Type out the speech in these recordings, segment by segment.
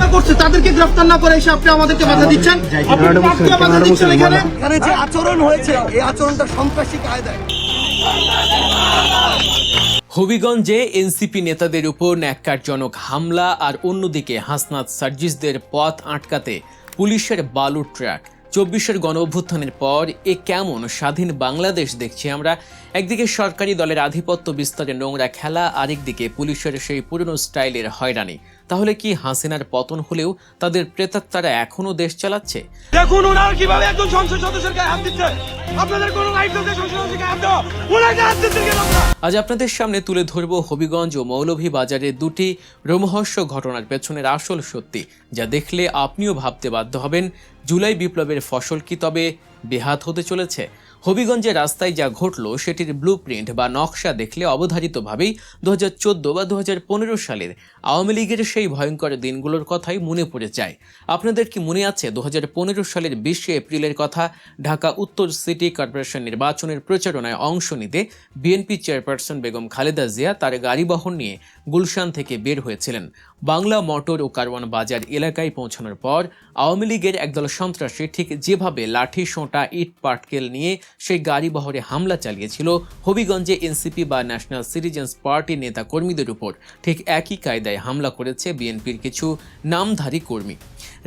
যারা করছে তাদেরকে গ্রেফতার না করে এসে আপনি আমাদেরকে বাধা দিচ্ছেন। এখানে যে আচরণ হয়েছে এই আচরণটা সন্ত্রাসী কায়দায়। হবিগঞ্জে এনসিপি নেতাদের উপর ন্যাক্কারজনক হামলা আর অন্যদিকে হাসনাত সার্জিসদের পথ আটকাতে পুলিশের বালুর ট্রাক। 24-এর গণঅভ্যুত্থানের পর এ কেমন স্বাধীন বাংলাদেশ দেখছি আমরা। একদিকে সরকারি দলের আধিপত্য বিস্তারের নোংরা খেলা, আরেকদিকে পুলিশের সেই পুরনো স্টাইলের হয়রানি। তাহলে কি হাসিনার পতন হলেও তাদের প্রেতাত্মারা এখনো দেশ চালাচ্ছে? দেখুন ওরা কিভাবে একজন সংসদ সদস্যের গায়ে হাত দিচ্ছে। আপনাদের কোনো রাইট আছে সংসদ সদস্যের গায়ে হাত দেওয়া? ওরা গায়ে হাত দিচ্ছে কেন? আজ আপনাদের সামনে তুলে ধরব হবিগঞ্জ ও মৌলভীবাজারের দুটি রোমহর্ষ ঘটনার পেছনের আসল সত্যি, যা দেখলে আপনিও ভাবতে বাধ্য হবেন জুলাই বিপ্লবের ফসল কি তবে বেহাত হতে চলেছে। হবিগঞ্জের রাস্তায় যা ঘটল সেটির ব্লুপ্রিন্ট বা নকশা দেখলে অবধারিতভাবেই 2014 বা 2015 সালের আওয়ামী লীগের সেই ভয়ঙ্কর দিনগুলোর কথাই মনে পড়ে যায়। আপনাদের কি মনে আছে 2015 সালের 20 এপ্রিলের কথা? ঢাকা উত্তর সিটি কর্পোরেশন নির্বাচনের প্রচারণায় অংশ নিতে বিএনপি চেয়ারপারসন বেগম খালেদা জিয়া তার গাড়ি বহন নিয়ে গুলশান থেকে বের হয়েছিলেন। বাংলা মোটর ও কারওয়ান বাজার এলাকায় পৌঁছানোর পর আওয়ামী লীগের একদল সন্ত্রাসী ঠিক যেভাবে লাঠি, সোঁটা, ইট পাটকেল নিয়ে সেই গাড়ি বহরে হামলা চালিয়েছিল হবিগঞ্জে এনসিপি বা ন্যাশনাল সিটিজেন্স পার্টির নেতা কর্মীদের উপর, ঠিক একই কায়দায় হামলা করেছে বিএনপির কিছু নামধারী কর্মী।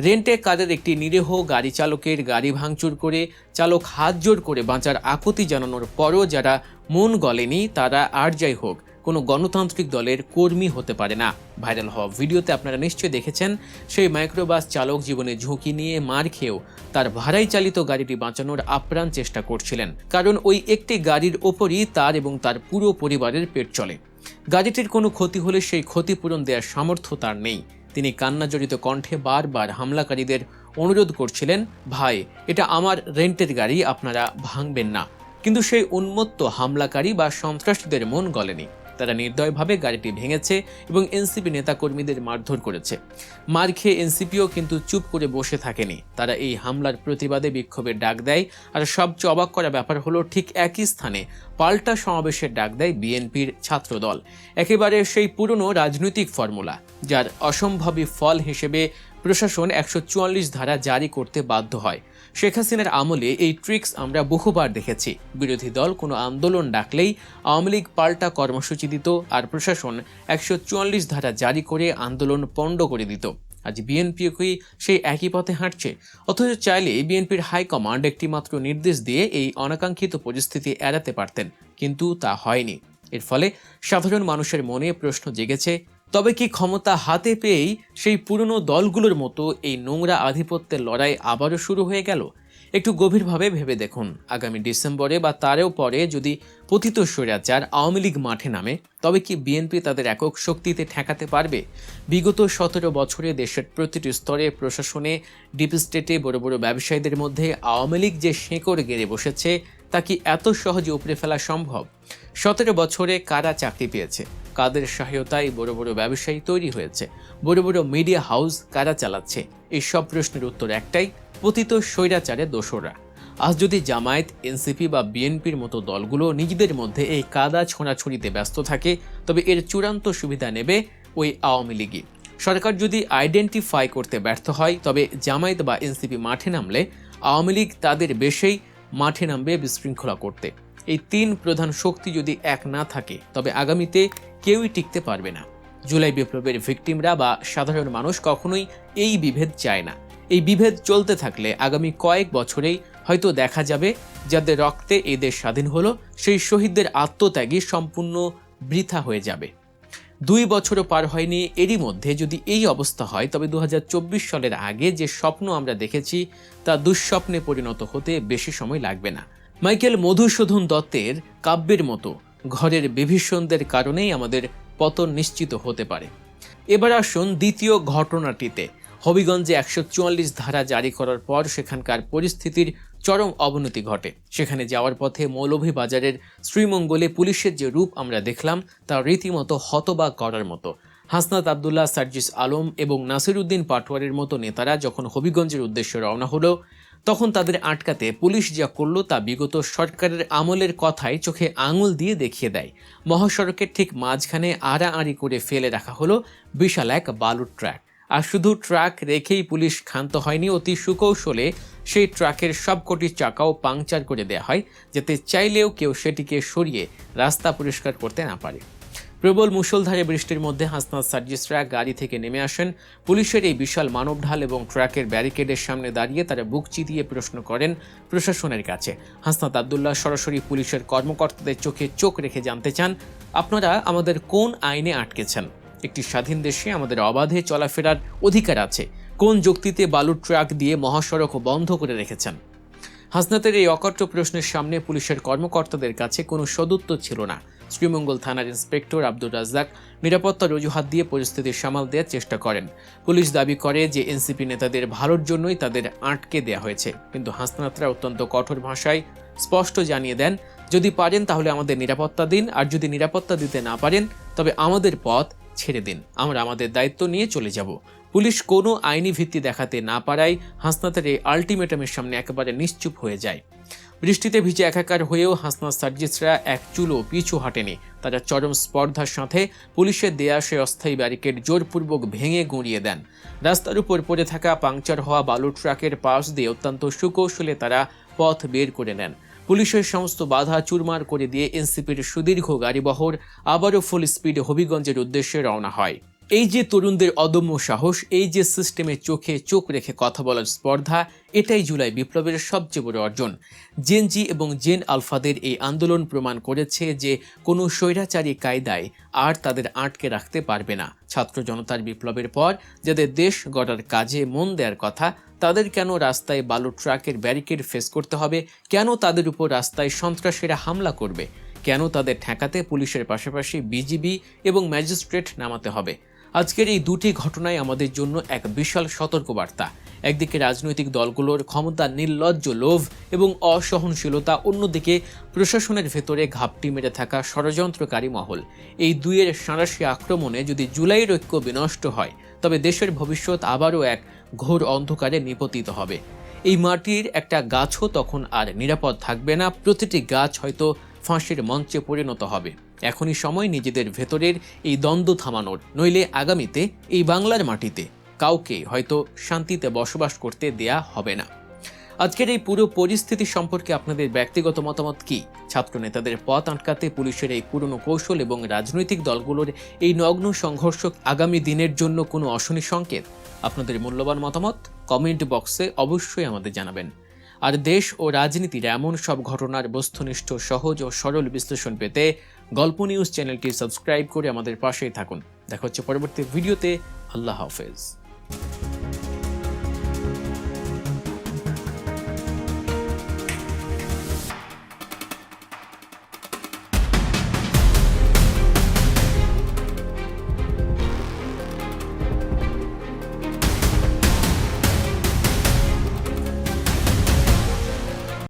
রেন্টে কারের একটি নিরীহ গাড়ি চালকের গাড়ি ভাঙচুর করে চালক হাত জোর করে বাঁচার আকুতি জানানোর পরও যারা মন গলেনি তারা আর যাই হোক কোনো গণতান্ত্রিক দলের কর্মী হতে পারে না। ভাইরাল হওয়া ভিডিওতে আপনারা নিশ্চয়ই দেখেছেন সেই মাইক্রোবাস চালক জীবনে ঝুঁকি নিয়ে মার খেয়েও তার ভাড়াই চালিত গাড়িটি বাঁচানোর আপ্রাণ চেষ্টা করছিলেন, কারণ ওই একটি গাড়ির ওপরই তার এবং তার পুরো পরিবারের পেট চলে। গাড়িটির কোনো ক্ষতি হলে সেই ক্ষতিপূরণ দেওয়ার সামর্থ্য তার নেই। তিনি কান্নাজড়িত কণ্ঠে বারবার হামলাকারীদের অনুরোধ করছিলেন, ভাই এটা আমার রেন্টের গাড়ি, আপনারা ভাঙবেন না। কিন্তু সেই উন্মত্ত হামলাকারী বা সন্ত্রাসীদের মন গলেনি। তারা নির্দয়ভাবে গাড়িটি ভেঙেছে এবং এনসিপি নেতাকর্মীদের মারধর করেছে। মার খেয়ে এনসিপিও কিন্তু চুপ করে বসে থাকেনি। তারা এই হামলার প্রতিবাদে বিক্ষোভের ডাক দেয়। আর সবচেয়ে অবাক করা ব্যাপার হলো ঠিক একই স্থানে পাল্টা সমাবেশের ডাক দেয় বিএনপির ছাত্রদল। একেবারে সেই পুরনো রাজনৈতিক ফর্মুলা, যার অসম্ভবী ফল হিসেবে প্রশাসন 144 ধারা জারি করতে বাধ্য হয়। শেখ হাসিনার আমলে এই ট্রিক্স আমরা বহুবার দেখেছি। বিরোধী দল কোনো আন্দোলন ডাকলেই আওয়ামী লীগ পাল্টা কর্মসূচি দিত আর প্রশাসন 144 ধারা জারি করে আন্দোলন পণ্ড করে দিত। আজ বিএনপিও কি সেই একই পথে হাঁটছে? অথচ চাইলে বিএনপির হাইকমান্ড একটি মাত্র নির্দেশ দিয়ে এই অনাকাঙ্ক্ষিত পরিস্থিতি এড়াতে পারতেন, কিন্তু তা হয়নি। এর ফলে সাধারণ মানুষের মনে প্রশ্ন জেগেছে, তবে কি ক্ষমতা হাতে পেয়েই সেই পুরনো দলগুলোর মতো এই নোংরা আধিপত্যের লড়াই আবারও শুরু হয়ে গেল? একটু গভীরভাবে ভেবে দেখুন, আগামী ডিসেম্বরে বা তারও পরে যদি পতিত স্বৈরাচার আওয়ামী লীগ মাঠে নামে, তবে কি বিএনপি তাদের একক শক্তিতে ঠেকাতে পারবে? বিগত 17 বছরে দেশের প্রতিটি স্তরে, প্রশাসনে, ডিপ স্টেটে, বড় বড় ব্যবসায়ীদের মধ্যে আওয়ামী লীগ যে শেকড় গেড়ে বসেছে তা কি এত সহজে উপড়ে ফেলা সম্ভব? 17 বছরে কারা চাকরি পেয়েছে? কাদের সহায়তায় বড় বড় ব্যবসায়ী তৈরি হয়েছে? বড় বড় মিডিয়া হাউস কারা চালাচ্ছে? এই সব প্রশ্নের উত্তর একটাই, পতিত স্বৈরাচারের দোসররা। আজ যদি জামায়াত, এনসিপি বা বিএনপির মতো দলগুলো নিজেদের মধ্যে এই কাদা ছোঁড়াছুড়িতে ব্যস্ত থাকে, তবে এর চূড়ান্ত সুবিধা নেবে ওই আওয়ামী লীগই। সরকার যদি আইডেন্টিফাই করতে ব্যর্থ হয়, তবে জামায়াত বা এনসিপি মাঠে নামলে আওয়ামী লীগ তাদের বেশেই মাঠে নামবে বিশৃঙ্খলা করতে। এই তিন প্রধান শক্তি যদি এক না থাকে, তবে আগামীতে কেউই টিকতে পারবে না। জুলাই বিপ্লবের ভিকটিমরা বা সাধারণ মানুষ কখনোই এই বিভেদ চায় না। এই বিভেদ চলতে থাকলে আগামী কয়েক বছরেই হয়তো দেখা যাবে যাদের রক্তে এই দেশ স্বাধীন হলো সেই শহীদদের আত্মত্যাগই সম্পূর্ণ বৃথা হয়ে যাবে। 2 বছরও পার হয়নি, এরই মধ্যে যদি এই অবস্থা হয়, তবে 2024 সালের আগে যে স্বপ্ন আমরা দেখেছি তা দুঃস্বপ্নে পরিণত হতে বেশি সময় লাগবে না। মাইকেল মধুসূদন দত্তের কাব্যের মতো ঘরের বিভীষণদের কারণেই আমাদের পতন নিশ্চিত হতে পারে। এবার আসুন দ্বিতীয় ঘটনাটিতে। হবিগঞ্জে 144 ধারা জারি করার পর সেখানকার পরিস্থিতির চরম অবনতি ঘটে। সেখানে যাওয়ার পথে মৌলভীবাজারের শ্রীমঙ্গলে পুলিশের যে রূপ আমরা দেখলাম তা রীতিমতো হতবাক করার মতো। হাসনাত আবদুল্লাহ, সার্জিস আলম এবং নাসিরউদ্দিন পাটোয়ারির মতো নেতারা যখন হবিগঞ্জের উদ্দেশ্যে রওনা হলো, তখন তাদের আটকাতে পুলিশ যা করল তা বিগত সরকারের আমলের কথাই চোখে আঙুল দিয়ে দেখিয়ে দেয়। মহাসড়কের ঠিক মাঝখানে আড়াআড়ি করে ফেলে রাখা হলো বিশাল এক বালুর ট্রাক। আর শুধু ট্রাক রেখেই পুলিশ ক্ষান্ত হয়নি, অতি সুকৌশলে সেই ট্রাকের সবকটি চাকাও পাংচার করে দেওয়া হয়, যাতে চাইলেও কেউ সেটিকে সরিয়ে রাস্তা পরিষ্কার করতে না পারে। প্রবল মুষলধারে বৃষ্টির মধ্যে হাসনাত সার্জিসরা গাড়ি থেকে নেমে আসেন। পুলিশের এই বিশাল মানবঢাল এবং ট্রাকের ব্যারিকেডের সামনে দাঁড়িয়ে তারা বুক চিতিয়ে প্রশ্ন করেন প্রশাসনের কাছে। হাসনাত আব্দুল্লাহ সরাসরি পুলিশের কর্মকর্তাদের চোখে চোখ রেখে জানতে চান, আপনারা আমাদের কোন আইনে আটকেছেন? একটি স্বাধীন দেশে আমাদের অবাধে চলাফেরার অধিকার আছে, কোন যুক্তিতে বালুর ট্রাক দিয়ে মহাসড়ক বন্ধ করে রেখেছেন? হাসনাতের এই অকট্য প্রশ্নের সামনে পুলিশের কর্মকর্তাদের কাছে কোনো সদুত্তর ছিল না। শ্রীমঙ্গল থানার ইন্সপেক্টর আব্দুর রাজ্জাক নিরাপত্তার অজুহাত দিয়ে পরিস্থিতি সামাল দেওয়ার চেষ্টা করেন। পুলিশ দাবি করে যে এনসিপি নেতাদের ভালোর জন্যই তাদের আটকে দেওয়া হয়েছে, কিন্তু হাসনাতরা অত্যন্ত কঠোর ভাষায় স্পষ্ট জানিয়ে দেন, যদি পারেন তাহলে আমাদের নিরাপত্তা দিন, আর যদি নিরাপত্তা দিতে না পারেন তবে আমাদের পথ ছেড়ে দিন, আমরা আমাদের দায়িত্ব নিয়ে চলে যাব। পুলিশ কোনো আইনি ভিত্তি দেখাতে না পারায় হাসনাতের এই আলটিমেটামের সামনে একেবারে নিশ্চুপ হয়ে যায়। বৃষ্টিতে ভিজে একাকার হয়েও হাসনাত সার্জিসরা এক চুলো পিছু হাঁটেনি। তারা চরম স্পর্ধার সাথে পুলিশের দেয়া সে অস্থায়ী ব্যারিকেড জোরপূর্বক ভেঙে গুঁড়িয়ে দেন। রাস্তার উপর পড়ে থাকা পাংচার হওয়া বালু ট্রাকের পাশ দিয়ে অত্যন্ত সুকৌশলে তারা পথ বের করে নেন। পুলিশের সমস্ত বাধা চুরমার করে দিয়ে এনসিপির সুদীর্ঘ গাড়িবহর আবারও ফুল স্পিডে হবিগঞ্জের উদ্দেশ্যে রওনা হয়। এই যে তরুণদের অদম্য সাহস, এই যে সিস্টেমে চোখে চোখ রেখে কথা বলার স্পর্ধা, এটাই জুলাই বিপ্লবের সবচেয়ে বড় অর্জন। জেন জি এবং জেন আলফাদের এই আন্দোলন প্রমাণ করেছে যে কোনো স্বৈরাচারী কায়দায় আর তাদের আটকে রাখতে পারবে না। ছাত্র জনতার বিপ্লবের পর যাদের দেশ গড়ার কাজে মন দেওয়ার কথা, তাদের কেন রাস্তায় বালু ট্রাকের ব্যারিকেড ফেস করতে হবে? কেন তাদের উপর রাস্তায় সন্ত্রাসীরা হামলা করবে? কেন তাদের ঠেকাতে পুলিশের পাশাপাশি বিজিবি এবং ম্যাজিস্ট্রেট নামাতে হবে? আজকের এই দুটি ঘটনাই আমাদের জন্য এক বিশাল সতর্কবার্তা। একদিকে রাজনৈতিক দলগুলোর ক্ষমতা, নির্লজ্জ লোভ এবং অসহনশীলতা, অন্যদিকে প্রশাসনের ভেতরে ঘাপটি মেরে থাকা ষড়যন্ত্রকারী মহল। এই দুইয়ের সাঁড়াশি আক্রমণে যদি জুলাইয়ের ঐক্য বিনষ্ট হয়, তবে দেশের ভবিষ্যৎ আবারও এক ঘোর অন্ধকারে নিপতিত হবে। এই মাটির একটা গাছও তখন আর নিরাপদ থাকবে না, প্রতিটি গাছ হয়তো ফাঁসির মঞ্চে পরিণত হবে। এখনই সময় নিজেদের ভেতরের এই দ্বন্দ্ব থামানোর, নইলে আগামীতে এই বাংলার মাটিতে কাউকে হয়তো শান্তিতে বসবাস করতে দেয়া হবে না। আজকের এই পুরো পরিস্থিতি সম্পর্কে আপনাদের ব্যক্তিগত মতামত কি? ছাত্র নেতাদের পথ আটকাতে পুলিশের এই পুরনো কৌশল এবং রাজনৈতিক দলগুলোর এই নগ্ন সংঘর্ষ আগামী দিনের জন্য কোনো অশনি সংকেত? আপনাদের মূল্যবান মতামত কমেন্ট বক্সে অবশ্যই আমাদের জানাবেন। আর দেশ ও রাজনীতির এমন সব ঘটনার বস্তুনিষ্ঠ, সহজ ও সরল বিশ্লেষণ পেতে গল্প নিউজ চ্যানেলটি সাবস্ক্রাইব করে আমাদের পাশেই থাকুন। দেখা হচ্ছে পরবর্তী ভিডিওতে। আল্লাহ হাফেজ।